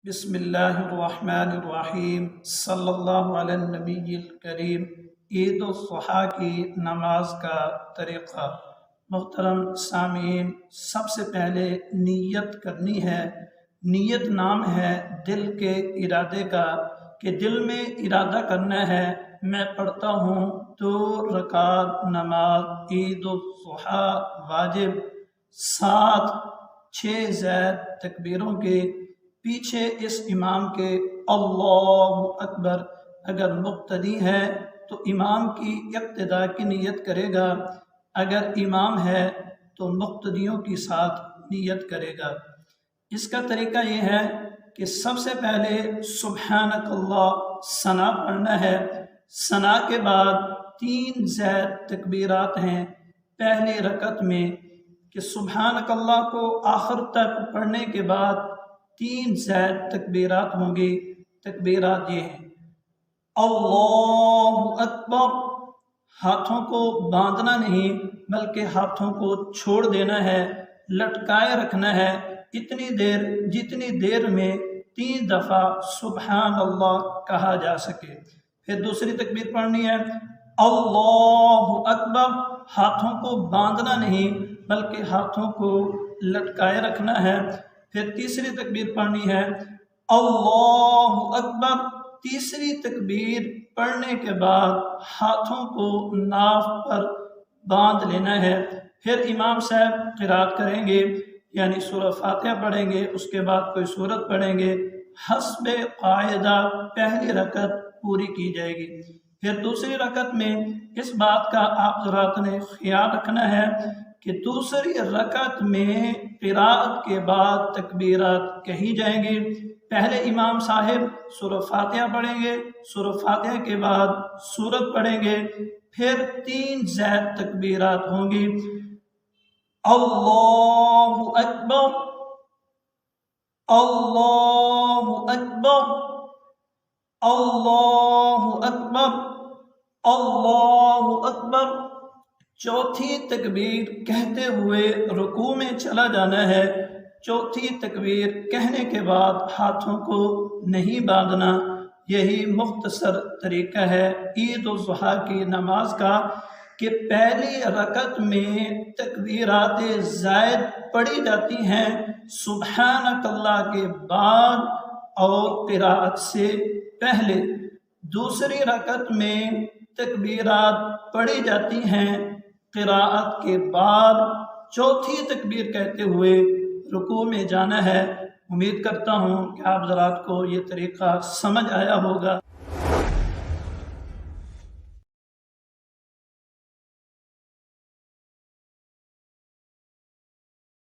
بسم اللہ الرحمن الرحیم صلی اللہ علی النبی الکریم۔ عید الاضحیٰ کی نماز کا طریقہ۔ محترم سامعین، سب سے پہلے نیت کرنی ہے۔ نیت نام ہے دل کے ارادے کا، کہ دل میں ارادہ کرنا ہے میں پڑھتا ہوں 2 رکعت نماز عید الاضحیٰ واجب، 6 زائد تکبیروں کے، پیچھے اس امام کے اللہ اکبر۔ اگر مقتدی ہے تو امام کی اقتداء کی نیت کرے گا، اگر امام ہے تو مقتدیوں کی ساتھ نیت کرے گا۔ اس کا طریقہ یہ ہے کہ سب سے پہلے سبحانک اللہ ثنا پڑھنا ہے۔ ثنا کے بعد 3 زائد تکبیرات ہیں پہلی رکعت میں، کہ سبحانک اللہ کو آخر تک پڑھنے کے بعد 3 زائد تکبیرات ہوں گی۔ تکبیرات یہ ہیں: اللہ اکبر، ہاتھوں کو باندھنا نہیں بلکہ ہاتھوں کو چھوڑ دینا ہے، لٹکائے رکھنا ہے اتنی دیر جتنی دیر میں 3 دفعہ سبحان اللہ کہا جا سکے۔ پھر دوسری تکبیر پڑھنی ہے اللہ اکبر، ہاتھوں کو باندھنا نہیں بلکہ ہاتھوں کو لٹکائے رکھنا ہے۔ پھر تیسری تکبیر پڑھنی ہے اللہ اکبر، تیسری تکبیر پڑھنے کے بعد ہاتھوں کو ناف پر باندھ لینا ہے۔ پھر امام صاحب قرات کریں گے، یعنی سورہ فاتحہ پڑھیں گے، اس کے بعد کوئی سورت پڑھیں گے، حسب قاعدہ پہلی رکعت پوری کی جائے گی۔ پھر دوسری رکعت میں اس بات کا آپ حضرات نے خیال رکھنا ہے کہ دوسری رکعت میں قرات کے بعد تکبیرات کہی جائیں گی۔ پہلے امام صاحب سورہ فاتحہ پڑھیں گے، سورہ فاتحہ کے بعد سورت پڑھیں گے، پھر 3 زائد تکبیرات ہوں گی: اللہ اکبر، اللہ اکبر، اللہ اکبر، اللہ اکبر۔ چوتھی تکبیر کہتے ہوئے رکوع میں چلا جانا ہے۔ چوتھی تکبیر کہنے کے بعد ہاتھوں کو نہیں باندھنا۔ یہی مختصر طریقہ ہے عید الاضحیٰ کی نماز کا، کہ پہلی رکعت میں تکبیرات زائد پڑھی جاتی ہیں سبحانک اللہ کے بعد اور قرات سے پہلے۔ دوسری رکعت میں تکبیرات پڑھی جاتی ہیں قرات کے بعد۔ چوتھی تکبیر کہتے ہوئے رکوع میں جانا ہے۔ امید کرتا ہوں کہ آپ حضرات کو یہ طریقہ سمجھ آیا ہوگا۔